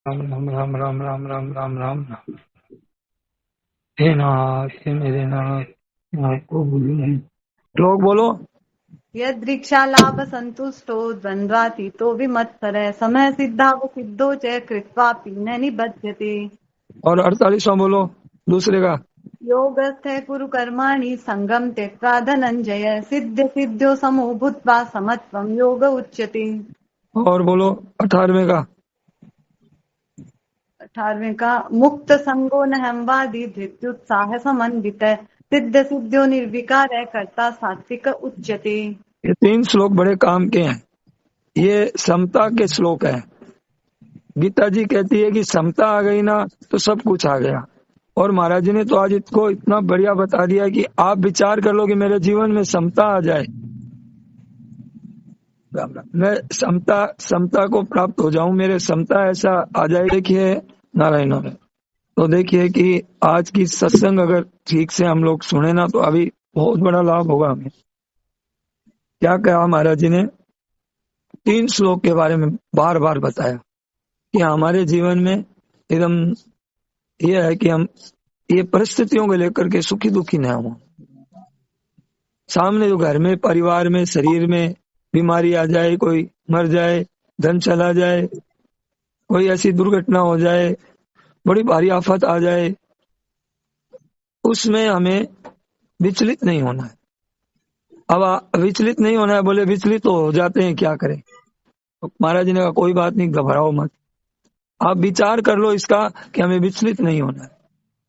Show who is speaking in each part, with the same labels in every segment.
Speaker 1: राम राम राम राम राम राम राम राम राम। हे नाथ, हे मेरे नाथ, आपको भूलू नहीं। लोग बोलो।
Speaker 2: यदृक्षालाभ संतुष्टो द्वन्द्वातीतो विमत्सरः समय सिद्धाव सिद्धो च कृत्वापि न निबध्यते।
Speaker 1: और 48वां बोलो दूसरे का।
Speaker 2: योगस्थ कुरु कर्माणि संगम त्यक्त्वा धनंजय सिद्ध सिद्ध्यो समो भूत्वा समत्वं योग उच्यते।
Speaker 1: और बोलो 18वें का।
Speaker 2: 18वें का मुक्त संगो न हमवादी धृत्युत्साह समन्वित सिद्ध सिद्ध्यो निर्विकार कर्ता सात्विक उच्यते।
Speaker 1: ये 3 श्लोक बड़े काम के हैं। ये समता के श्लोक हैं। गीता जी कहती है कि समता आ गई ना तो सब कुछ आ गया। और महाराज जी ने तो आज इसको इतना बढ़िया बता दिया कि आप विचार कर लो कि मेरे जीवन में समता आ जाए, मैं समता को प्राप्त हो जाऊं, मेरे समता ऐसा आ जाए। देखिए नारायण नारायण। तो देखिए कि आज की सत्संग अगर ठीक से हम लोग सुने ना तो अभी बहुत बड़ा लाभ होगा हमें। क्या कहा महाराज जी ने? 3 श्लोक के बारे में बार बार बताया कि हमारे जीवन में एकदम यह है कि हम ये परिस्थितियों को लेकर के सुखी दुखी न हो। सामने जो घर में, परिवार में, शरीर में बीमारी आ जाए, कोई मर जाए, धन चला जाए, कोई ऐसी दुर्घटना हो जाए, बड़ी भारी आफत आ जाए, उसमें हमें विचलित नहीं होना है। अब विचलित नहीं होना है, बोले विचलित तो हो जाते हैं, क्या करें? तो महाराज जी ने कहा कोई बात नहीं, घबराओ मत। आप विचार कर लो इसका कि हमें विचलित नहीं होना है।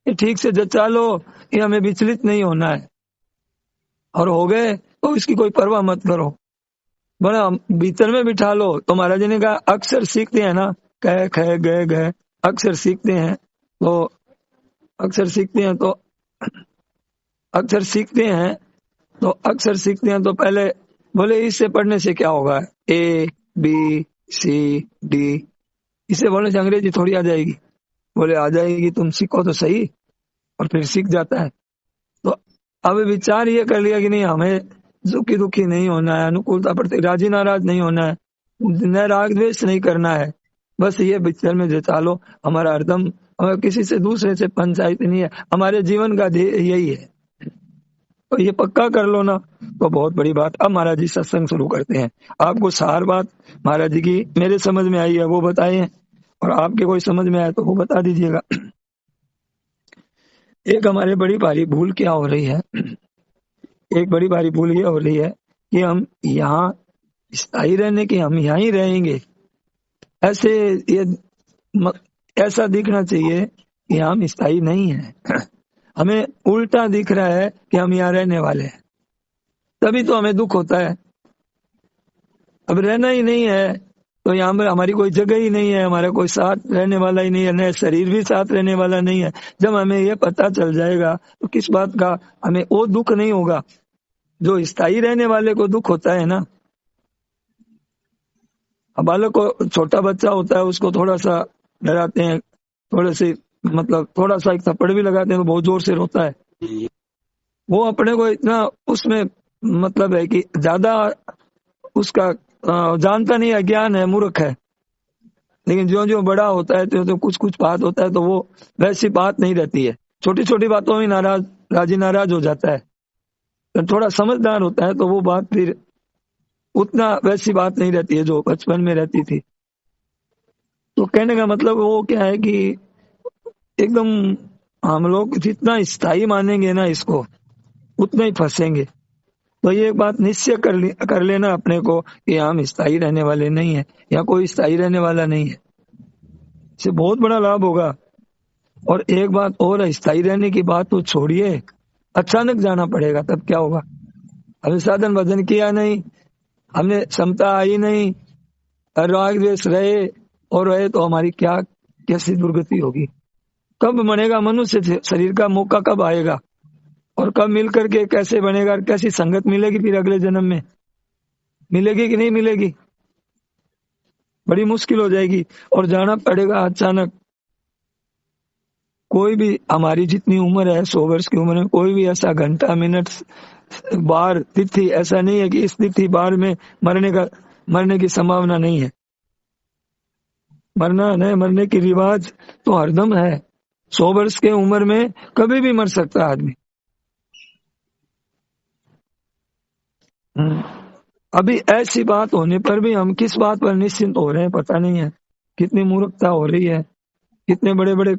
Speaker 1: ये ठीक से जचा लो कि हमें विचलित नहीं होना है, और हो गए तो इसकी कोई परवाह मत करो। बड़ा भीतर में बिठा लो। तो महाराज जी ने कहा अक्सर सीखते हैं ना, कह ख गए गए, अक्सर सीखते हैं तो अक्सर सीखते हैं तो अक्सर सीखते हैं तो अक्सर सीखते हैं तो पहले बोले इससे पढ़ने से क्या होगा, ए बी सी डी, इसे बोलने से अंग्रेजी थोड़ी आ जाएगी। बोले आ जाएगी, तुम सीखो तो सही। और फिर सीख जाता है। तो अब विचार ये कर लिया कि नहीं, हमें सुखी दुखी नहीं होना है, अनुकूलता प्रति राजी नाराज नहीं होना है, न राग द्वेष नहीं करना है। बस ये विचार में जता लो, हमारा हरदम किसी से दूसरे से पंचायत नहीं है, हमारे जीवन का ध्येय यही है। तो ये पक्का कर लो ना तो बहुत बड़ी बात। अब महाराज जी सत्संग शुरू करते हैं। आपको सार बात महाराज जी की मेरे समझ में आई है वो बताए हैं, और आपके कोई समझ में आए तो वो बता दीजिएगा। एक हमारे बड़ी भारी भूल क्या हो रही है, एक बड़ी भारी भूल ये हो रही है कि हम यहाँ स्थायी रहने के, हम यहाँ ही रहेंगे ऐसे, ये ऐसा दिखना चाहिए कि हम स्थायी नहीं है। हमें उल्टा दिख रहा है कि हम यहाँ रहने वाले हैं, तभी तो हमें दुख होता है। अब रहना ही नहीं है तो यहाँ पर हमारी कोई जगह ही नहीं है, हमारा कोई साथ रहने वाला ही नहीं है, नया शरीर भी साथ रहने वाला नहीं है। जब हमें ये पता चल जाएगा तो किस बात का हमें वो दुख नहीं होगा जो स्थायी रहने वाले को दुख होता है ना। अब बालक को, छोटा बच्चा होता है, उसको थोड़ा सा डराते हैं, थोड़े से मतलब थोड़ा सा एक थप्पड़ भी लगाते हैं तो बहुत जोर से रोता है। वो अपने को इतना उसमें मतलब है कि ज्यादा उसका जानता नहीं है, अज्ञान है, मूर्ख है। लेकिन जो जो बड़ा होता है तो कुछ कुछ बात होता है तो वो वैसी बात नहीं रहती है। छोटी छोटी बातों में राजी नाराज हो जाता है। तो थोड़ा समझदार होता है तो वो बात फिर उतना वैसी बात नहीं रहती है जो बचपन में रहती थी। तो कहने का मतलब वो क्या है कि एकदम हम लोग जितना स्थायी मानेंगे ना इसको, उतना ही फंसेंगे। तो ये बात निश्चय कर लेना अपने को कि हम स्थायी रहने वाले नहीं है, या कोई स्थायी रहने वाला नहीं है। इससे बहुत बड़ा लाभ होगा। और एक बात और है, स्थायी रहने की बात तो छोड़िए, अचानक जाना पड़ेगा तब क्या होगा? हमने साधन भजन किया नहीं, हमने क्षमता आई नहीं, राग द्वेष रहे और रहे तो हमारी क्या कैसी दुर्गति होगी? कब बनेगा मनुष्य शरीर का मौका, कब आएगा और कब मिल करके कैसे बनेगा, कैसी संगत मिलेगी फिर अगले जन्म में? मिलेगी कि नहीं मिलेगी? बड़ी मुश्किल हो जाएगी और जाना पड़ेगा अचानक। कोई भी हमारी जितनी उम्र है, 100 वर्ष की उम्र में, कोई भी ऐसा घंटा मिनट बार तिथि ऐसा नहीं है कि इस तिथि बार में मरने की संभावना नहीं है। मरना नहीं, मरने की रिवाज तो हरदम है। 100 वर्ष के उम्र में कभी भी मर सकता है आदमी। अभी ऐसी बात होने पर भी हम किस बात पर निश्चिंत हो रहे हैं पता नहीं है। कितनी मूर्खता हो रही है, कितने बड़े बड़े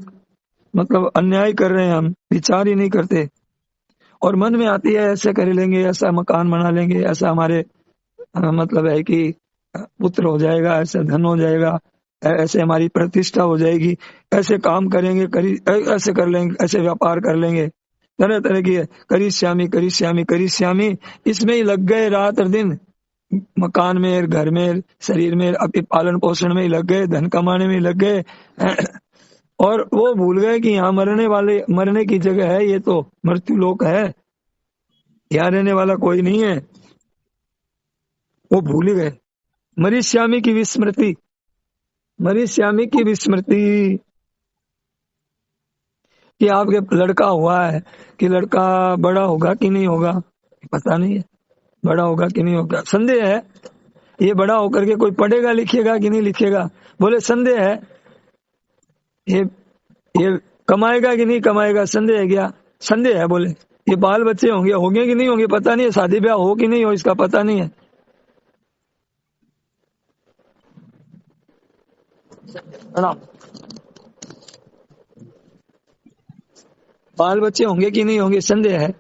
Speaker 1: मतलब अन्याय कर रहे हैं, हम विचार ही नहीं करते। और मन में आती है ऐसे कर लेंगे, ऐसा मकान बना लेंगे, ऐसा हमारे मतलब है कि पुत्र हो जाएगा, ऐसा धन हो जाएगा, ऐसे हमारी प्रतिष्ठा हो जाएगी, ऐसे काम करेंगे, ऐसे कर लेंगे, ऐसे व्यापार कर लेंगे, तरह तरह की करिष्यामी करिष्यामी करिष्यामी, इसमें ही लग गए रात और दिन। मकान में, घर में, शरीर में, अपने पालन पोषण में ही लग गए, धन कमाने में ही लग गए। और वो भूल गए कि यहाँ मरने की जगह है, ये तो मृत्यु लोक है, यहाँ रहने वाला कोई नहीं है। वो भूल गए। मरीश्यामी की विस्मृति, मरीश्यामी की विस्मृति कि आपके लड़का हुआ है, कि लड़का बड़ा होगा कि नहीं होगा पता नहीं है, बड़ा होगा कि नहीं होगा संदेह है। ये बड़ा होकर के कोई पढ़ेगा लिखेगा कि नहीं लिखेगा, बोले संदेह है। ये कमाएगा कि नहीं कमाएगा, संदेह है क्या, संदेह है। बोले ये बाल बच्चे होंगे कि नहीं होंगे पता नहीं है, शादी ब्याह हो कि नहीं हो इसका पता नहीं है। बाल बच्चे होंगे कि नहीं होंगे संदेह है।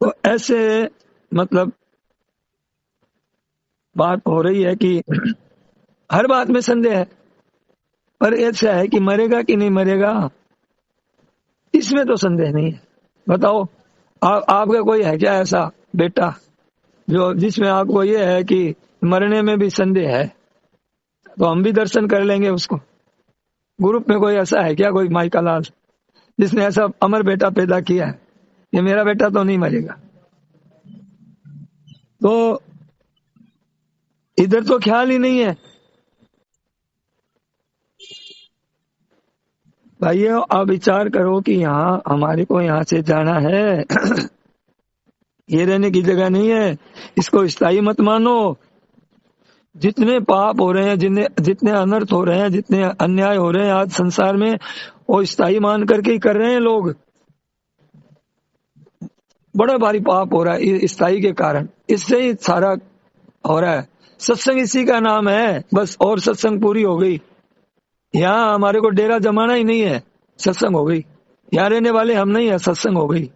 Speaker 1: तो ऐसे मतलब बात हो रही है कि हर बात में संदेह है। पर ऐसा है कि मरेगा कि नहीं मरेगा, इसमें तो संदेह नहीं है। बताओ आपका कोई है क्या ऐसा बेटा जो जिसमें आपको ये है कि मरने में भी संदेह है, तो हम भी दर्शन कर लेंगे उसको। ग्रुप में कोई ऐसा है क्या, कोई माई का लाल जिसने ऐसा अमर बेटा पैदा किया है, ये मेरा बेटा तो नहीं मरेगा। तो इधर तो ख्याल ही नहीं है। भाइयों आप विचार करो कि यहाँ हमारे को यहाँ से जाना है ये रहने की जगह नहीं है, इसको स्थायी मत मानो। जितने पाप हो रहे हैं, जितने अनर्थ हो रहे हैं, जितने अन्याय हो रहे हैं आज संसार में, वो स्थायी मान करके ही कर रहे हैं लोग। बड़ा भारी पाप हो रहा है स्थायी के कारण, इससे ही सारा हो रहा है। सत्संग इसी का नाम है बस, और सत्संग पूरी हो गई। यहाँ हमारे को डेरा जमाना ही नहीं है, सत्संग हो गई। यहाँ रहने वाले हम नहीं है, सत्संग हो गई।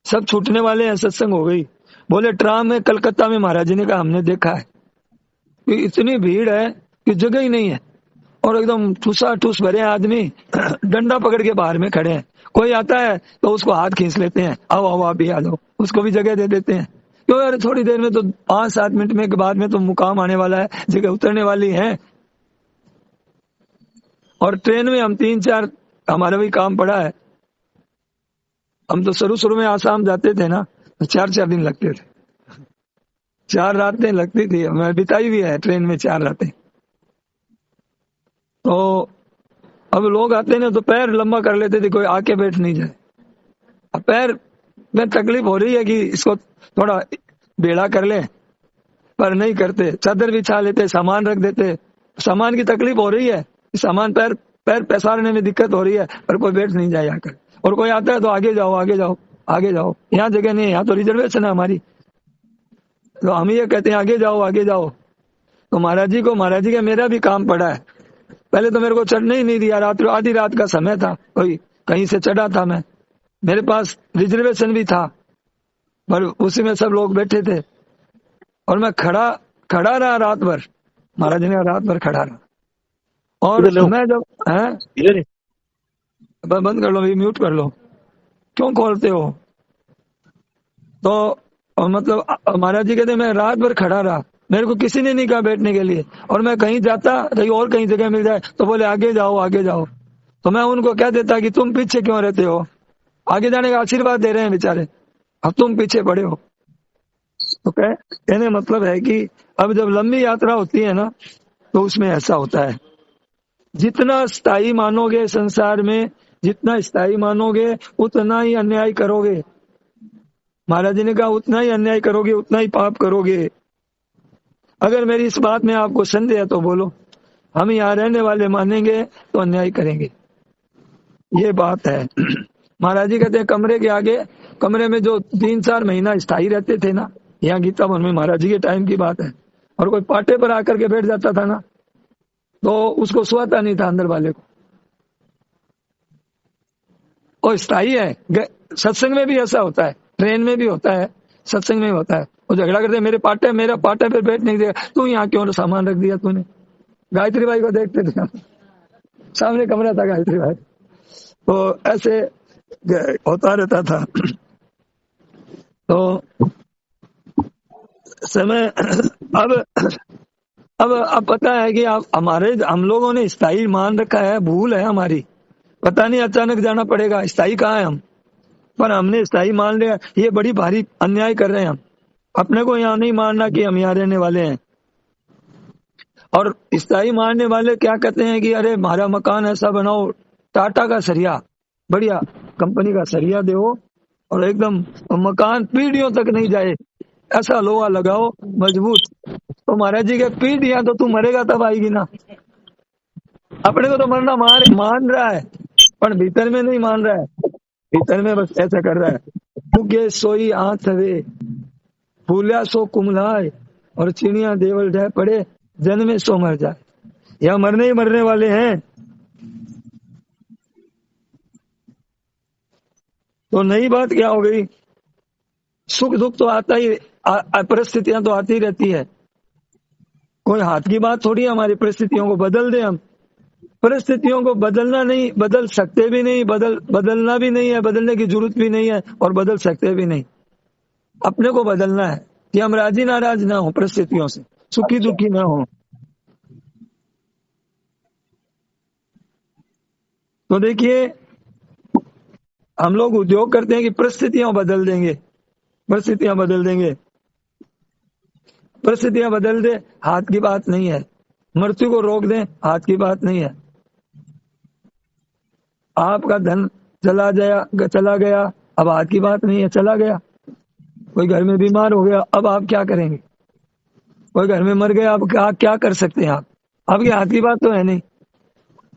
Speaker 1: सब छूटने वाले हैं, सत्संग हो गई। बोले ट्राम में कलकत्ता में महाराज जी ने कहा हमने देखा है कि इतनी भीड़ है कि जगह ही नहीं है, और एकदम ठूसा ठूस भरे आदमी डंडा पकड़ के बाहर में खड़े हैं। कोई आता है तो उसको हाथ खींच लेते हैं, आओ आओ आप भी आ जाओ, उसको भी जगह दे देते हैं। क्यों यार, थोड़ी देर में तो 5-7 मिनट में के बाद में तो मुकाम आने वाला है, जगह उतरने वाली है। और ट्रेन में हम 3-4, हमारा भी काम पड़ा है। हम तो शुरू में आसाम जाते थे ना, तो 4-4 दिन लगते थे, 4 रातें लगती थी। मैं बिताई भी है ट्रेन में 4 रातें। तो अब लोग आते ना तो पैर लंबा कर लेते थे, कोई आके बैठ नहीं जाए। अब पैर में तकलीफ हो रही है कि इसको थोड़ा बेड़ा कर ले, पर नहीं करते। चादर बिछा लेते, सामान रख देते, सामान की तकलीफ हो रही है, सामान पैर पसारने में दिक्कत हो रही है, पर कोई बैठ नहीं जाए आकर। और कोई आता है तो आगे जाओ आगे जाओ आगे जाओ, यहाँ जगह नहीं है, यहाँ तो रिजर्वेशन है हमारी। तो हम ये कहते हैं आगे जाओ आगे जाओ। तो महाराज जी का मेरा भी काम पड़ा है। पहले तो मेरे को चढ़ने ही नहीं दिया, आधी रात का समय था, कोई कहीं से चढ़ा था मैं, मेरे पास रिजर्वेशन भी था, पर उसी में सब लोग बैठे थे और मैं खड़ा रहा रात भर। महाराज ने रात भर खड़ा रहा। और मैं जब बंद कर लो, म्यूट कर लो, क्यों खोलते हो? तो मतलब महाराज जी कहते मैं रात भर खड़ा रहा, मेरे को किसी ने नहीं कहा बैठने के लिए। और मैं कहीं जाता कहीं और कहीं जगह मिल जाए तो बोले आगे जाओ आगे जाओ। तो मैं उनको कह देता कि तुम पीछे क्यों रहते हो, आगे जाने का आशीर्वाद दे रहे हैं बेचारे, अब तुम पीछे पड़े हो। तो कहने मतलब है कि अब जब लंबी यात्रा होती है ना, तो उसमें ऐसा होता है। जितना स्थायी मानोगे संसार में, जितना स्थायी मानोगे उतना ही अन्याय करोगे। महाराज जी ने कहा उतना ही अन्याय करोगे, उतना ही पाप करोगे। अगर मेरी इस बात में आपको संदेह है तो बोलो, हम यहाँ रहने वाले मानेंगे तो अन्याय करेंगे, ये बात है। महाराज जी कहते हैं कमरे के आगे, कमरे में जो 3-4 महीना स्थायी रहते थे ना, यहाँ गीता वन में महाराज जी के टाइम की बात है, और कोई पाटे पर आकर के बैठ जाता था ना तो उसको सुहाता नहीं था अंदर वाले को। और स्थायी है, सत्संग में भी ऐसा होता है, ट्रेन में भी होता है, सत्संग में भी होता है। वो झगड़ा करते मेरा पाटे पर बैठ नहीं देगा, तू यहाँ क्यों सामान रख दिया तूने। गायत्री भाई को देखते थे, सामने कमरा था गायत्री भाई, तो ऐसे होता रहता था। तो समय अब पता है कि आप हम लोगों ने स्थायी मान रखा है, भूल है हमारी, पता नहीं अचानक जाना पड़ेगा, स्थायी कहाँ है हम, पर हमने स्थायी मान लिया। ये बड़ी भारी अन्याय कर रहे हैं हम, अपने को यहाँ नहीं मानना कि हम यहाँ रहने वाले हैं। और स्थायी मानने वाले क्या कहते हैं कि अरे हमारा मकान ऐसा बनाओ, टाटा का सरिया, बढ़िया कंपनी का सरिया दो और एकदम मकान पीढ़ियों तक नहीं जाए, ऐसा लोहा लगाओ मजबूत। तो महाराज जी के पीढ़ियां तो तू मरेगा तब आएगी ना। अपने को तो मरना मान रहा है, पर भीतर में नहीं मान रहा है, भीतर में बस ऐसा कर रहा है। फूगे सोई आंख वे, फूलिया सो कुमलाए, और चिड़िया देवल ढह पड़े, जन्मे सो मर जाए। या मरने ही मरने वाले हैं। तो नई बात क्या हो गई, सुख दुख तो आता ही, परिस्थितियां तो आती रहती है, कोई हाथ की बात थोड़ी है हमारी परिस्थितियों को बदल दे हम। परिस्थितियों को बदलना नहीं, बदल सकते भी नहीं, बदलना भी नहीं है, बदलने की जरूरत भी नहीं है, और बदल सकते भी नहीं। अपने को बदलना है कि हम राजी नाराज ना हो परिस्थितियों से, सुखी दुखी ना हो। तो देखिए हम लोग उद्योग करते हैं कि परिस्थितियां बदल देंगे, परिस्थितियां बदल देंगे, परिस्थितियां बदल दे, हाथ की बात नहीं है। मृत्यु को रोक दें, हाथ की बात नहीं है। आपका धन चला गया, अब हाथ की बात नहीं है, चला गया। कोई घर में बीमार हो गया, अब आप क्या करेंगे। कोई घर में मर गया, अब क्या कर सकते हैं आप, आपके हाथ की बात तो है नहीं।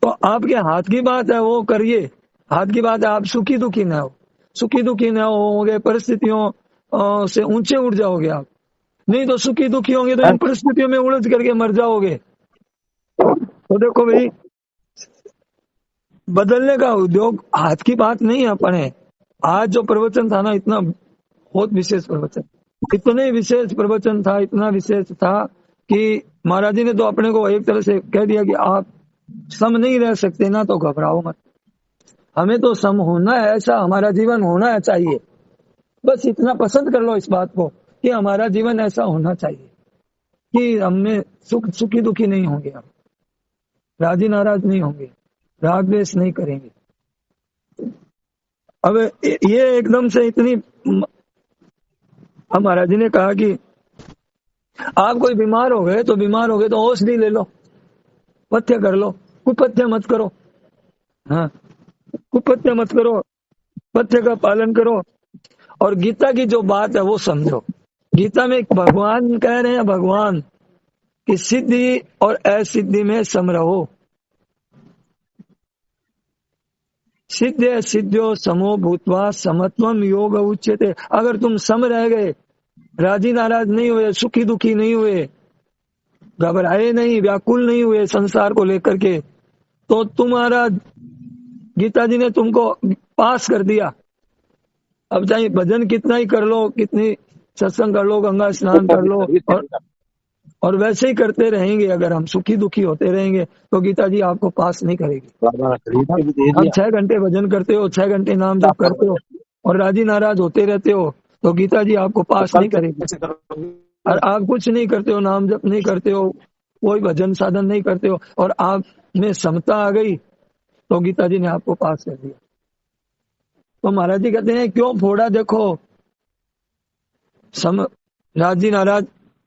Speaker 1: तो आपके हाथ की बात है वो करिए, हाथ की बात है आप सुखी दुखी ना हो, सुखी दुखी ना होगे परिस्थितियों से ऊंचे उठ जाओगे आप, नहीं तो सुखी दुखी होंगे तो इन परिस्थितियों में उलझ करके मर जाओगे। तो देखो भाई, बदलने का उद्योग हाथ की बात नहीं है अपने। आज जो प्रवचन था ना, इतना बहुत विशेष प्रवचन, इतने विशेष प्रवचन था, इतना विशेष था कि महाराज जी ने तो अपने को एक तरह से कह दिया कि आप सम नहीं रह सकते ना, तो घबराओ मत, हमें तो सम होना है, ऐसा हमारा जीवन होना चाहिए। बस इतना पसंद कर लो इस बात को कि हमारा जीवन ऐसा होना चाहिए कि हमने सुखी दुखी नहीं होंगे, हम राजी नाराज नहीं होंगे, राग द्वेष नहीं करेंगे। अब ये एकदम से इतनी, अब महाराज जी ने कहा कि आप कोई बीमार हो गए तो औषधि ले लो, पथ्य कर लो, कुपथ्य मत करो। हाँ, कुपथ्य मत करो, पथ्य का पालन करो। और गीता की जो बात है वो समझो। गीता में भगवान कह रहे हैं, भगवान कि सिद्धि और असिद्धि में सम रहो, सिद्ध सिद्ध्यो समो भूतवा समत्वम योग उच्यते। अगर तुम सम रह गए, राजी नाराज नहीं हुए, सुखी दुखी नहीं हुए, घबराए नहीं, व्याकुल नहीं हुए संसार को लेकर के, तो तुम्हारा गीता जी ने तुमको पास कर दिया। अब चाहे भजन कितना ही कर लो, कितनी सत्संग कर लो, गंगा स्नान कर लो, और वैसे ही करते रहेंगे, अगर हम सुखी दुखी होते रहेंगे तो गीता जी आपको पास नहीं करेगी। हम 6 घंटे भजन करते हो, 6 घंटे नाम जप करते हो और राजी नाराज होते रहते हो, तो गीता जी आपको पास नहीं करेगी। और आप कुछ नहीं करते हो, नाम जप नहीं करते हो, कोई भजन साधन नहीं करते हो, और आप में समता आ गई, तो गीता जी ने आपको पास कर दिया। तो महाराज जी कहते हैं क्यों फोड़ा, देखो राजी नाराज,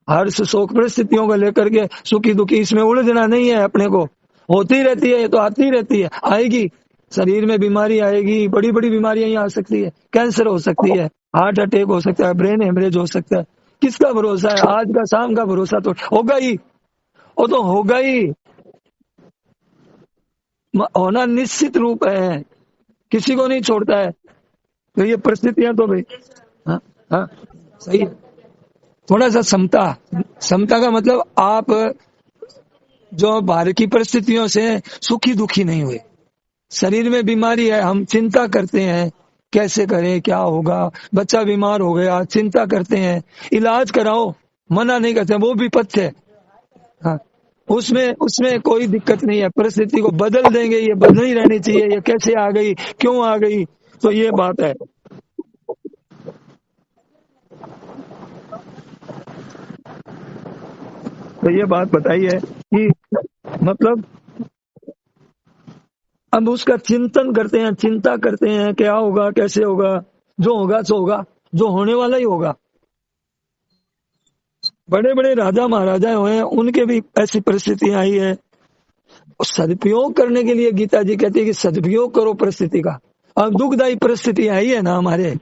Speaker 1: हर्ष शोक परिस्थितियों को लेकर के सुखी दुखी, इसमें उलझना नहीं है अपने को। होती रहती है, ये तो आती रहती है, आएगी, शरीर में बीमारी आएगी, बड़ी बड़ी बीमारियां ही आ सकती है, कैंसर हो सकती है, हार्ट अटैक हो सकता है, ब्रेन हेमरेज हो सकता है। किसका भरोसा है, आज का शाम का भरोसा तो होगा ही, वो तो होगा ही। होना निश्चित रूप है, किसी को नहीं छोड़ता है। तो ये परिस्थितियां तो भाई, हाँ हाँ सही है। थोड़ा सा समता, समता का मतलब आप जो बाहर की परिस्थितियों से सुखी दुखी नहीं हुए। शरीर में बीमारी है, हम चिंता करते हैं कैसे करें, क्या होगा, बच्चा बीमार हो गया, चिंता करते हैं, इलाज कराओ, मना नहीं करते, वो विपत्ति है। हाँ, उसमें उसमें कोई दिक्कत नहीं है, परिस्थिति को बदल देंगे, ये बदल ही रहनी चाहिए, ये कैसे आ गई, क्यों आ गई, तो ये बात है। तो ये बात बताई है कि मतलब अब उसका चिंतन करते हैं, चिंता करते हैं, क्या होगा, कैसे होगा, जो होगा सो होगा, जो होने वाला ही होगा। बड़े बड़े राजा महाराजा हुए हैं, उनके भी ऐसी परिस्थितियां आई है। सदुपयोग करने के लिए गीता जी कहती है कि सदुपयोग करो परिस्थिति का। अब दुखदायी परिस्थिति आई है ना हमारे,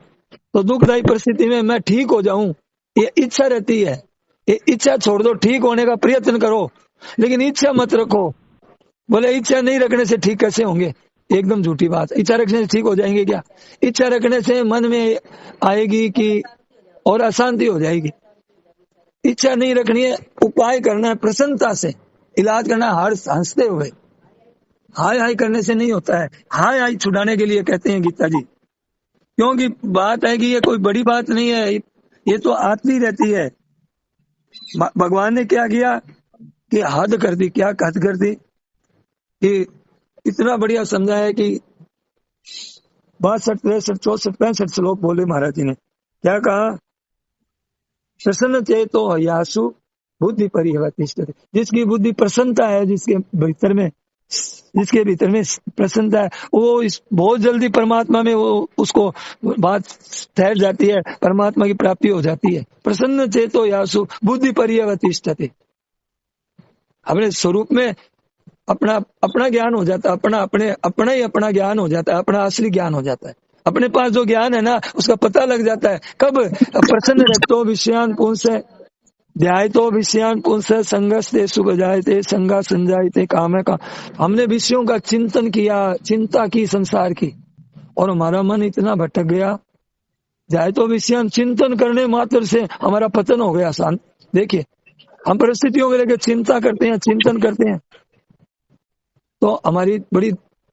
Speaker 1: तो दुखदायी परिस्थिति में मैं ठीक हो जाऊं, ये इच्छा रहती है। ये इच्छा छोड़ दो, ठीक होने का प्रयत्न करो, लेकिन इच्छा मत रखो। बोले इच्छा नहीं रखने से ठीक कैसे होंगे, एकदम झूठी बात। इच्छा रखने से ठीक हो जाएंगे क्या? इच्छा रखने से मन में आएगी कि और अशांति हो जाएगी। इच्छा नहीं रखनी है, उपाय करना है, प्रसन्नता से इलाज करना है, हंसते हुए। हाय हाय करने से नहीं होता है, हाय हाय छुड़ाने के लिए कहते हैं गीता जी। क्योंकि बात है कि ये कोई बड़ी बात नहीं है, ये तो आती रहती है। भगवान ने क्या किया कि हद कर दी, क्या हद कर दी कि इतना बढ़िया समझा है कि 62, 63, 64, 65 श्लोक बोले महाराज जी ने। क्या कहा? प्रसन्न चेतो हयासु बुद्धि परिहवतिष्ठति। जिसकी बुद्धि प्रसन्नता है, जिसके भीतर में प्रसन्नता है, वो इस बहुत जल्दी परमात्मा में वो उसको बात ठहर जाती है, परमात्मा की प्राप्ति हो जाती है। प्रसन्न चेतो यासु बुद्धि परिहवतिष्ठति। अपने स्वरूप में अपना ज्ञान हो जाता है, अपना ज्ञान हो जाता है, अपना असली ज्ञान हो जाता है। अपने पास जो ज्ञान है ना, उसका पता लग जाता है। कब? प्रसन्न रतो विषयान पुंस ध्यायतो विषयान पुंस संगस्ते सुख जायते संगा संजायते काम का। हमने विषयों का चिंतन किया, चिंता की संसार की, और हमारा मन इतना भटक गया। ध्यायतो विषयान, चिंतन करने मात्र से हमारा पतन हो गया। शांत देखिए, हम परिस्थितियों को लेकर चिंता करते हैं, चिंतन करते हैं, तो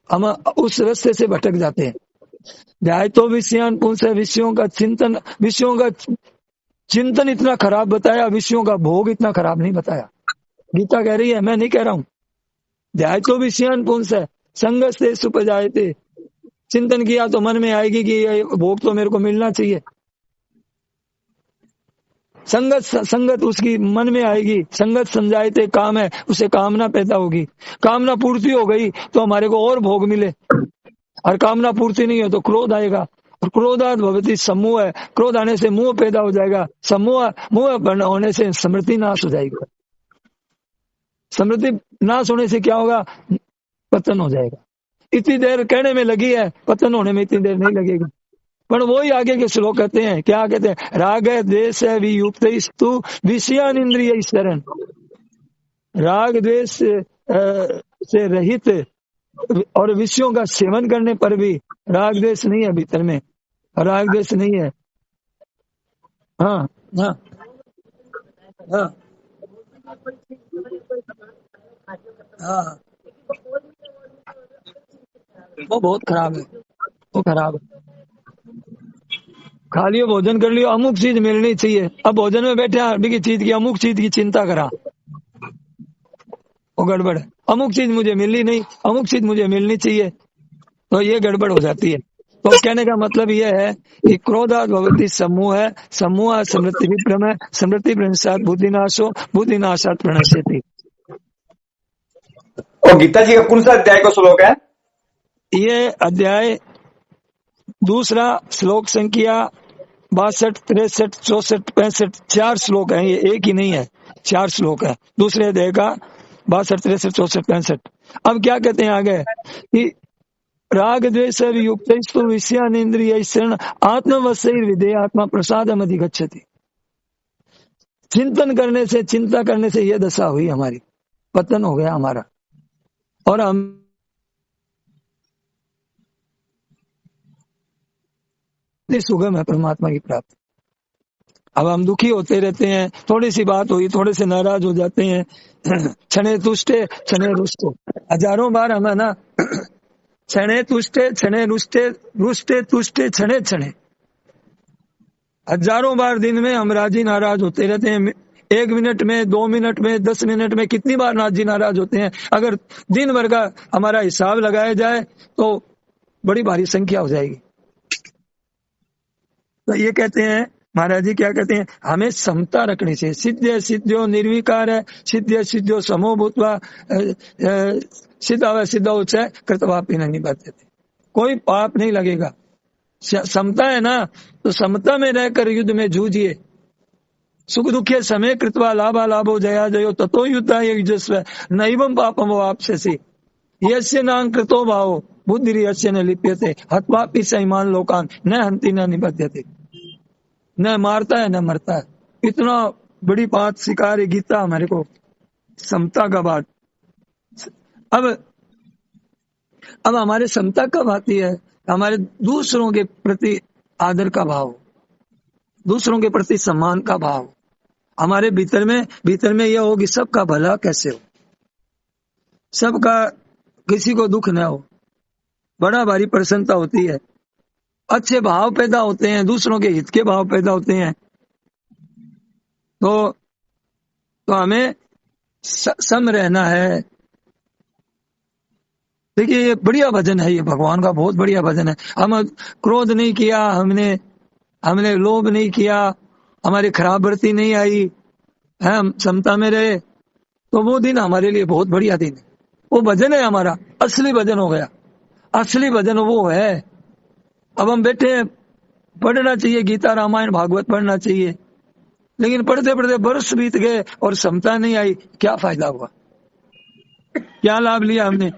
Speaker 1: हम उस रास्ते से भटक जाते हैं। ध्यायतो विषयान पुंस, विषयों का चिंतन इतना खराब बताया, विषयों का भोग इतना खराब नहीं बताया। गीता कह रही है, मैं नहीं कह रहा हूं। ध्यायतो विषयान पुंस संगस्ते सुपजायते। चिंतन किया तो मन में आएगी कि ये भोग तो मेरे को मिलना चाहिए। संगत उसकी मन में आएगी, संगत समझाते काम है, उसे कामना पैदा होगी। कामना पूर्ति हो गई तो हमारे को और भोग मिले, और कामना पूर्ति नहीं हो तो क्रोध आएगा, और क्रोधात भवति सम्मोह है, क्रोध आने से मुंह पैदा हो जाएगा, मुंह होने से स्मृति नाश हो जाएगी। स्मृति नाश होने से क्या होगा? पतन हो जाएगा। इतनी देर कहने में लगी है, पतन होने में इतनी देर नहीं लगेगी। पर वही आगे के श्लोक कहते हैं, क्या कहते हैं? राग द्वेष वियुक्त स्तु विषयान इंद्रिय शरण। राग द्वेष से रहित और विषयों का सेवन करने पर भी राग द्वेष नहीं है भीतर में, राग द्वेष नहीं है। हाँ हाँ हाँ हाँ, वो बहुत खराब है, वो खराब है। खा लियो, भोजन कर लियो, अमुक चीज मिलनी चाहिए। अब भोजन में बैठे अभी की चीज की, अमुक चीज की चिंता करा, वो गड़बड़ है। अमुक चीज मुझे मिली नहीं, अमुक चीज मुझे मिलनी चाहिए, तो ये गड़बड़ हो जाती है। तो कहने का मतलब यह है कि क्रोधात भवति समूह है, समूह स्मृति विभ्रम है, स्मृति भ्रंशात बुद्धिनाशो, बुद्धिनाशात प्रणश्यति।
Speaker 3: और गीता जी का कौन सा अध्याय का श्लोक है?
Speaker 1: ये अध्याय दूसरा, श्लोक संख्या 62, 63, 64, 65, 4 श्लोक है। ये एक ही नहीं है, 4 श्लोक है दूसरे अध्याय का, 62, 63, 64, 65। अब क्या कहते हैं आगे कि राग द्वेष युक्त विषयान इंद्रिय शरण आत्मवशैर विधेय आत्मा प्रसादम अधिगच्छति। चिंतन करने से, चिंता करने से यह दशा हुई हमारी, पतन हो गया हमारा। और हम इतनी सुगम है परमात्मा की प्राप्ति। अब हम दुखी होते रहते हैं, थोड़ी सी बात हुई थोड़े से नाराज हो जाते हैं, क्षणे तुष्टे क्षणे रुष्टे, हजारों बार हम है ना क्षणे तुष्टे क्षणे रुष्टे रुष्टे तुष्टे क्षणे क्षणे, हजारों बार दिन में हम राजी नाराज होते रहते हैं। 1 मिनट में, 2 मिनट में, 10 मिनट में कितनी बार राजी नाराज होते हैं। अगर दिन भर का हमारा हिसाब लगाया जाए तो बड़ी भारी संख्या हो जाएगी। तो ये कहते हैं महाराज जी, क्या कहते हैं, हमें समता रखनी चाहिए। सिद्ध सिद्ध्यो निर्विकार है, सिद्ध सिद्ध्यो समो भूतवा सिद्धा सिद्धा उच्चय कृतवापी नहीं बाध्य, कोई पाप नहीं लगेगा। समता है ना, तो समता में रहकर युद्ध में जूझिए। सुख दुखे समय कृतवा लाभा लाभो जया जयो ततो युद्धा युजस्व नैवं पापम वो आपसे यस्य नां कृतो भावो बुद्धि यस्य न लिप्यते हत्वापि सैमान लोकान न हंति न निबध्यते, न मारता है न मरता है। इतना बड़ी बात सिखा रही गीता हमारे को, समता का बात। अब हमारे समता कब आती है, हमारे दूसरों के प्रति आदर का भाव, दूसरों के प्रति सम्मान का भाव हमारे भीतर में यह हो कि सबका भला कैसे हो, सबका किसी को दुख न हो, बड़ा भारी प्रसन्नता होती है, अच्छे भाव पैदा होते हैं, दूसरों के हित के भाव पैदा होते हैं। तो हमें सम रहना है। देखिए ये बढ़िया भजन है, ये भगवान का बहुत बढ़िया भजन है। हम क्रोध नहीं किया, हमने लोभ नहीं किया, हमारी खराब वृत्ति नहीं आई, हम समता में रहे, तो वो दिन हमारे लिए बहुत बढ़िया दिन है। वो भजन है हमारा, असली भजन हो गया। असली भजन वो है। अब हम बैठे हैं, पढ़ना चाहिए, गीता रामायण भागवत पढ़ना चाहिए, लेकिन पढ़ते पढ़ते वर्ष बीत गए और समता नहीं आई, क्या फायदा हुआ, क्या लाभ लिया हमने।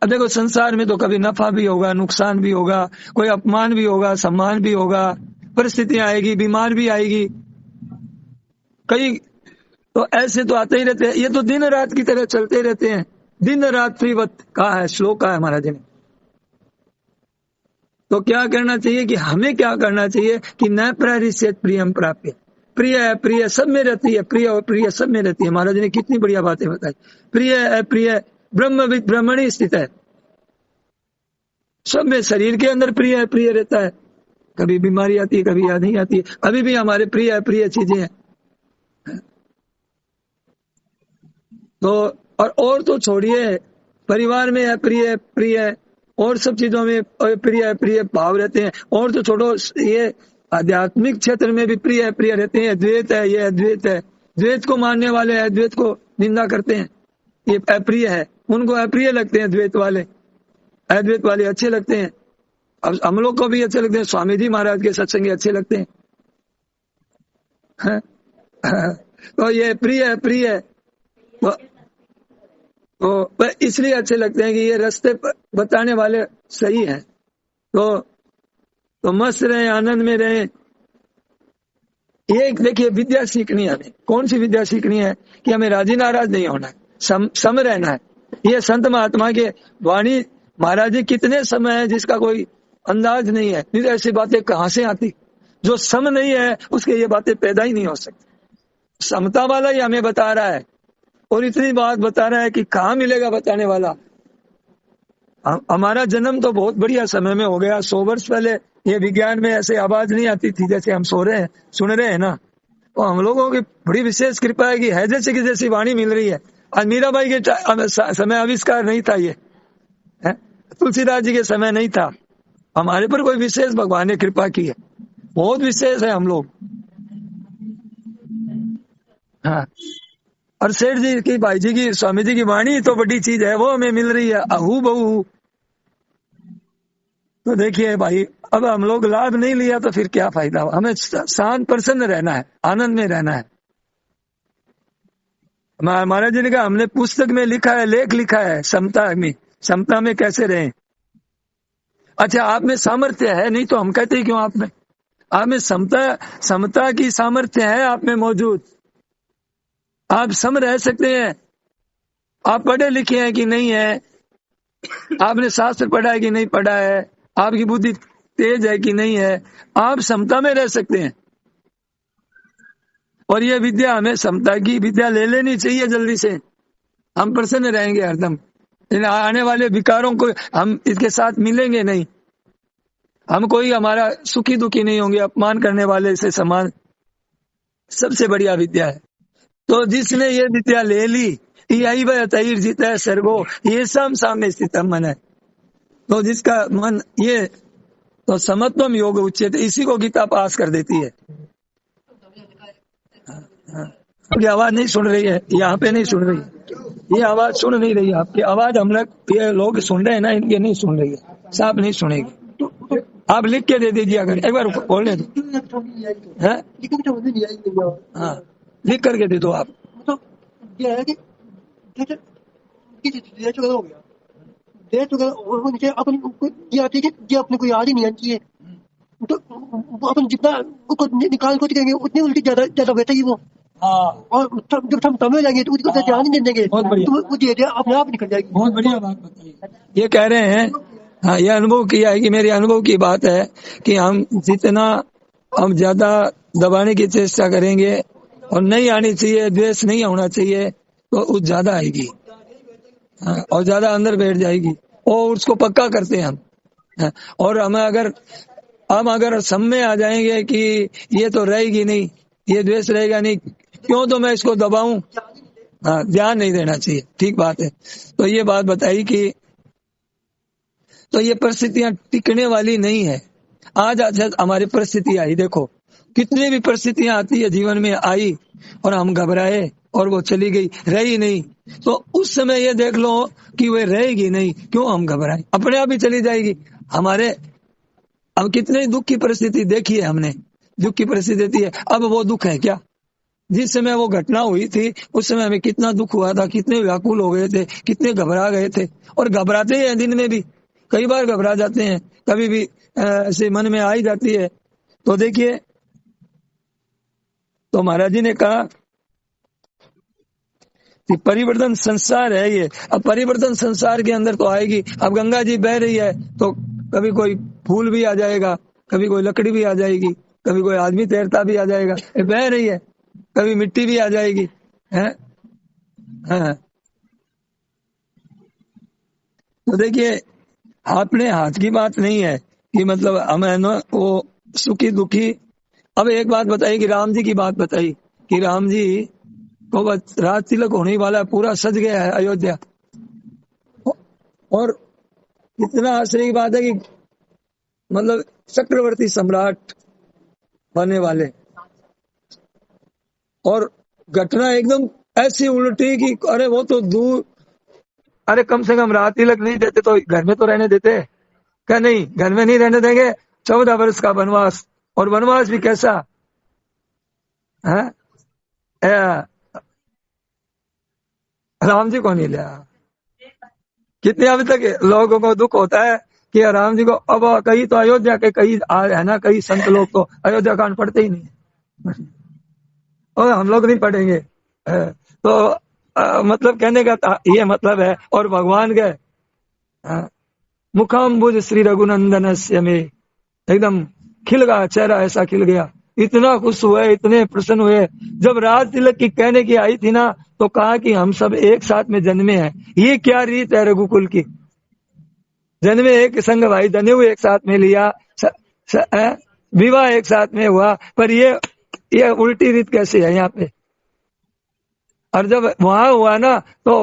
Speaker 1: अब देखो संसार में तो कभी नफा भी होगा, नुकसान भी होगा, कोई अपमान भी होगा, सम्मान भी होगा, परिस्थितियां आएगी, बीमार भी आएगी, कई तो ऐसे तो आते ही रहते हैं। ये तो दिन रात की तरह चलते रहते हैं, दिन रात त्रिवत कहा है, श्लोक का है महाराज जी ने। तो क्या करना चाहिए कि हमें क्या करना चाहिए कि न प्रहरिष्येत प्रियम प्राप्य, प्रिय है प्रिय सब में रहती है, प्रिय और प्रिय सब में रहती है। महाराज ने कितनी बढ़िया बातें बताई। प्रिय है प्रिय ब्रह्मविद ब्रह्मणी स्थित है, सब में, शरीर के अंदर प्रिय है प्रिय रहता है, कभी बीमारी आती है कभी याद नहीं आती है, अभी भी हमारे प्रिय चीजें हैं। तो और तो छोड़िए, परिवार में है प्रिय और सब चीजों में प्रिय भाव रहते हैं। और तो छोड़ो, ये आध्यात्मिक क्षेत्र में भी प्रिय रहते हैं। द्वैत है, ये अद्वैत है, द्वैत को मानने वाले अद्वैत को निंदा करते हैं, ये अप्रिय है, उनको अप्रिय लगते हैं द्वैत वाले, अद्वैत वाले अच्छे लगते हैं। अब हम लोग को भी अच्छे लगते हैं, स्वामी जी महाराज के सत्संग अच्छे लगते हैं। तो ये प्रिय तो इसलिए अच्छे लगते हैं कि ये रास्ते बताने वाले सही हैं। तो मस्त रहे, आनंद में रहे। ये देखिए विद्या सीखनी है हमें। कौन सी विद्या सीखनी है कि हमें राजी नाराज नहीं होना है, सम रहना है। ये संत महात्मा के वाणी महाराज जी कितने समय है जिसका कोई अंदाज नहीं है। नहीं तो ऐसी बातें कहाँ से आती, जो सम नहीं है उसके ये बातें पैदा ही नहीं हो सकती। समता वाला ही हमें बता रहा है और इतनी बात बता रहा है कि कहाँ मिलेगा बताने वाला। हमारा जन्म तो बहुत बढ़िया समय में हो गया। 100 वर्ष पहले ये विज्ञान में ऐसे आवाज नहीं आती थी जैसे हम सुन रहे हैं ना। तो हम लोगों की बड़ी विशेष कृपा है कि है जैसे कि जैसी वाणी मिल रही है। आज मीराबाई के समय आविष्कार नहीं था, ये तुलसीदास जी के समय नहीं था। हमारे पर कोई विशेष भगवान ने कृपा की है, बहुत विशेष है हम लोग। हाँ, और सेठ जी की, भाई जी की, स्वामी जी की वाणी तो बड़ी चीज है, वो हमें मिल रही है अहू बहू। तो देखिए भाई, अब हम लोग लाभ नहीं लिया तो फिर क्या फायदा हुआ। हमें शांत प्रसन्न रहना है, आनंद में रहना है। महाराज जी ने कहा हमने पुस्तक में लिखा है, लेख लिखा है, समता में कैसे रहें। अच्छा, आप में सामर्थ्य है, नहीं तो हम कहते ही क्यों आप में समता की सामर्थ्य है आप में मौजूद। आप सम रह सकते हैं। आप पढ़े लिखे हैं कि नहीं है, आपने शास्त्र पढ़ा है कि नहीं पढ़ा है, आपकी बुद्धि तेज है कि नहीं है, आप समता में रह सकते हैं। और ये विद्या, हमें समता की विद्या ले लेनी चाहिए जल्दी से, हम प्रसन्न रहेंगे हरदम। इन आने वाले विकारों को हम इसके साथ मिलेंगे नहीं, हम कोई हमारा सुखी दुखी नहीं होंगे, अपमान करने वाले से समान सबसे बढ़िया विद्या है। तो जिसने ये विद्या ले ली, यही वह तैर जीता है सर्गो, ये सब सामने स्थित मन है। तो जिसका मन ये, तो समत्वम योग उच्चते, इसी को गीता पास कर देती है। आपकी आवाज नहीं सुन रही है, यहाँ पे नहीं सुन रही, ये आवाज सुन नहीं रही, आपकी आवाज हम लोग ये लोग सुन रहे हैं ना, इनके नहीं सुन रही है, साफ नहीं सुनेगी। आप लिख के दे दीजिए, अगर एक बार बोलने दो, हाँ लिख करके दे दो आप।
Speaker 4: अपने को याद ही नहीं आती है, तो अपन जितना निकाल कुछ करेंगे उतनी उल्टी ज्यादा बेहतर ही वो। और जब हम तमिल जाएंगे तो उसको ध्यान नहीं देंगे, तो वो अपने आप निकल जाएगी।
Speaker 1: बहुत बढ़िया बात बताई। ये कह रहे हैं, हाँ ये अनुभव किया है कि मेरे अनुभव की बात है कि हम जितना हम ज्यादा दबाने की चेष्टा करेंगे और नहीं आनी चाहिए, द्वेष नहीं होना चाहिए, तो वो ज्यादा आएगी, हाँ, और ज्यादा अंदर बैठ जाएगी, और उसको पक्का करते हैं हम। हाँ, और हम अगर सब में आ जाएंगे कि ये तो रहेगी नहीं, ये द्वेष रहेगा नहीं, क्यों तो मैं इसको दबाऊं, हाँ ध्यान नहीं देना चाहिए, ठीक बात है। तो ये बात बताई कि तो ये परिस्थितियां टिकने वाली नहीं है। आज हमारी परिस्थिति आई, देखो कितनी भी परिस्थितियां आती है जीवन में आई और हम घबराए और वो चली गई, रही नहीं, तो उस समय ये देख लो कि वे रहेगी नहीं, क्यों हम घबराए, अपने आप ही चली जाएगी। हमारे अब कितने दुख की परिस्थिति देखी है हमने, दुख की परिस्थिति है, अब वो दुख है क्या? जिस समय वो घटना हुई थी उस समय हमें कितना दुख हुआ था, कितने व्याकुल हो गए थे, कितने घबरा गए थे, और घबराते हैं दिन में भी, कई बार घबरा जाते हैं, कभी भी ऐसे मन में आ ही जाती है। तो देखिए, तो महाराज जी ने कहा कि परिवर्तन संसार है ये, अब परिवर्तन संसार के अंदर तो आएगी। अब गंगा जी बह रही है तो कभी कोई फूल भी आ जाएगा, कभी कोई लकड़ी भी आ जाएगी, कभी कोई आदमी तैरता भी आ जाएगा, ये बह रही है, कभी मिट्टी भी आ जाएगी, है? हाँ। तो देखिए, अपने हाथ की बात नहीं है कि मतलब हमें न वो सुखी दुखी। अब एक बात बताई कि राम जी की बात बताई कि राम जी को बस राज तिलक होने वाला है, पूरा सज गया है अयोध्या, और इतना आश्चर्य की बात है कि मतलब चक्रवर्ती सम्राट बनने वाले, और घटना एकदम ऐसी उल्टी कि अरे वो तो दूर, अरे कम से कम रात तिलक नहीं देते तो घर में तो रहने देते, क्या नहीं, घर में नहीं रहने देंगे। 14 वर्ष का वनवास, और वनवास भी कैसा है? राम जी को नहीं लिया। कितने अभी तक लोगों को दुख होता है कि राम जी को, अब कहीं तो अयोध्या के कई है ना, कई संत लोग तो अयोध्या कांड पढ़ते ही नहीं, और हम लोग नहीं पढ़ेंगे। तो मतलब कहने का ये मतलब है। और भगवान के मुखाम्बुज श्री रघुनंदन में एकदम खिल गया चेहरा, ऐसा खिल गया, इतना खुश हुए, इतने प्रसन्न हुए। जब राज तिलक की कहने की आई थी ना, तो कहा कि हम सब एक साथ में जन्मे हैं। ये क्या रीत है रघुकुल की, जन्मे एक संग भाई जनेऊ एक साथ में लिया, विवाह एक साथ में हुआ, पर ये उल्टी रीत कैसे है यहाँ पे? और जब वहां हुआ ना तो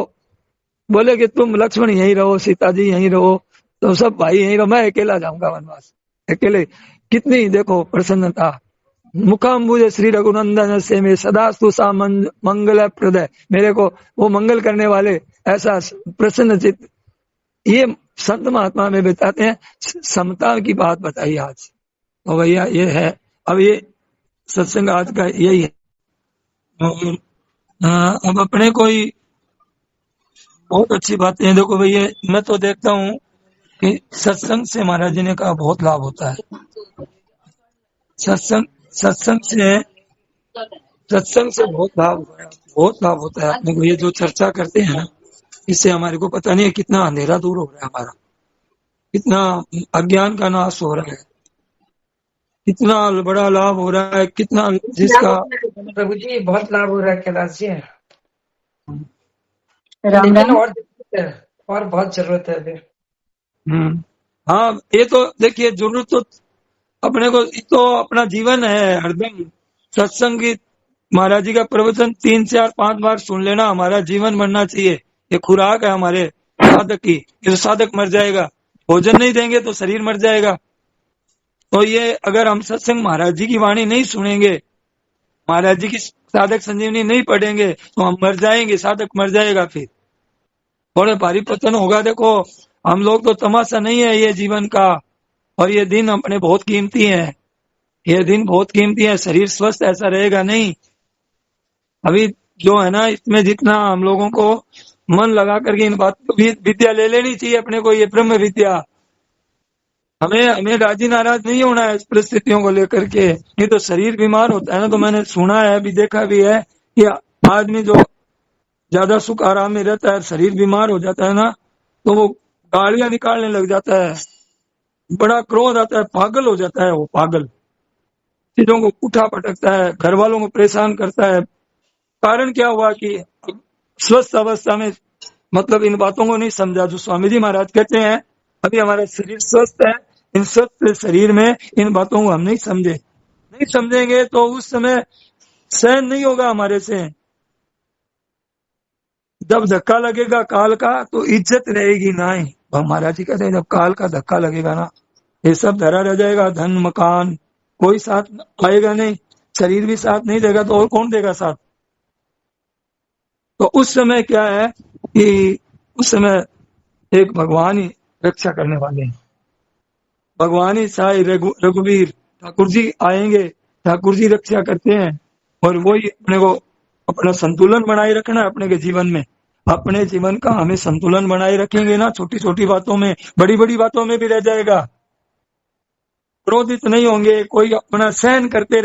Speaker 1: बोले कि तुम लक्ष्मण यहीं रहो, सीता जी यहीं रहो, तो सब भाई यहीं रहो, मैं अकेला जाऊंगा वनवास, अकेले। कितनी देखो प्रसन्नता। मुखाम्बुज श्री रघुनंदन से में सदास्तु सा मंगल प्रदय, मेरे को वो मंगल करने वाले, ऐसा प्रसन्न चित्त। ये संत महात्मा में बताते हैं, समता की बात बताई आज। तो भैया ये है, अब ये सत्संग आज का यही है। अब अपने कोई बहुत अच्छी बातें हैं। देखो भैया, मैं तो देखता हूँ कि सत्संग से महाराज जी ने कहा बहुत लाभ होता है। सत्संग से बहुत लाभ होता है अपने को। ये जो चर्चा करते हैं ना, इससे हमारे को पता नहीं है कितना अंधेरा दूर हो रहा है हमारा, कितना अज्ञान का नाश हो रहा है। कितना बड़ा लाभ हो रहा है, कितना जिसका
Speaker 5: प्रभु जी बहुत लाभ हो रहा है कैलाश जी,
Speaker 2: राम
Speaker 5: लेकिन
Speaker 2: राम।
Speaker 5: और जरूरत है, और बहुत जरूरत है अभी।
Speaker 1: हाँ, ये तो देखिए जरूरत तो अपने को, ये तो अपना जीवन है हरदम सत्संग की, महाराज जी का प्रवचन 3, 4, 5 बार सुन लेना हमारा जीवन बनना चाहिए। ये खुराक है हमारे साधक की। ये तो साधक मर जाएगा, भोजन नहीं देंगे तो शरीर मर जाएगा। तो ये अगर हम सत्संग महाराज जी की वाणी नहीं सुनेंगे, महाराज जी की साधक संजीवनी नहीं पढ़ेंगे तो हम मर जाएंगे, साधक मर जाएगा। फिर थोड़े भारी पतन होगा। देखो हम लोग तो तमाशा नहीं है ये जीवन का, और ये दिन अपने बहुत कीमती है, ये दिन बहुत कीमती है। शरीर स्वस्थ ऐसा रहेगा नहीं। अभी जो है ना, इसमें जितना हम लोगों को मन लगा करके इन बातों की विद्या ले लेनी चाहिए अपने को, ये ब्रह्म विद्या। हमें राजी नाराज नहीं होना है इस परिस्थितियों को लेकर के। नहीं तो शरीर बीमार होता है ना, तो मैंने सुना है, अभी देखा भी है कि आदमी जो ज्यादा सुख आराम में रहता है, शरीर बीमार हो जाता है ना, तो वो गालियां निकालने लग जाता है, बड़ा क्रोध आता है, पागल हो जाता है। वो पागल चीजों को उठा पटकता है, घर वालों को परेशान करता है। कारण क्या हुआ कि स्वस्थ अवस्था में मतलब इन बातों को नहीं समझा। जो स्वामी जी महाराज कहते हैं अभी हमारा शरीर स्वस्थ है, इन स्वस्थ शरीर में इन बातों को हम नहीं समझेंगे तो उस समय सहन नहीं होगा हमारे से। जब धक्का लगेगा काल का तो इज्जत रहेगी नहीं। महाराज जी कहते हैं जब काल का धक्का लगेगा ना, ये सब धरा रह जाएगा, धन मकान कोई साथ आएगा नहीं, शरीर भी साथ नहीं देगा तो और कौन देगा साथ। तो उस समय क्या है कि उस समय एक भगवान ही रक्षा करने वाले हैं। भगवान ही साई रघुवीर ठाकुर जी आएंगे, ठाकुर जी रक्षा करते हैं। और वही अपने को अपना संतुलन बनाए रखना है अपने के जीवन में। अपने जीवन का हमें संतुलन बनाए रखेंगे ना, छोटी छोटी बातों में, बड़ी बड़ी बातों में भी रह जाएगा। क्रोधित नहीं होंगे, कोई अपना सहन करते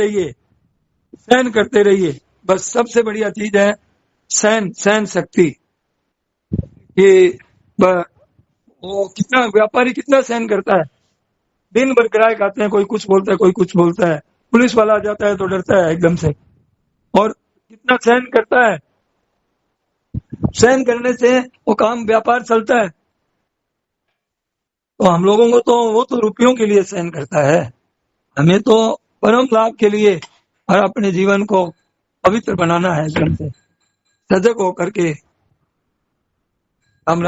Speaker 1: रहिए। बस सबसे बढ़िया चीज है सहन शक्ति। ये वो कितना व्यापारी कितना सहन करता है, दिन भर ग्राहक आते हैं, कोई कुछ बोलता है, कोई कुछ बोलता है, पुलिस वाला आ जाता है तो डरता है एकदम से, और कितना सहन करता है। सहन करने से वो काम व्यापार चलता है। तो हम लोगों को तो वो तो रुपयों के लिए सहन करता है, हमें तो परम लाभ के लिए और अपने जीवन को पवित्र बनाना है एकदम से सजग होकर के। हम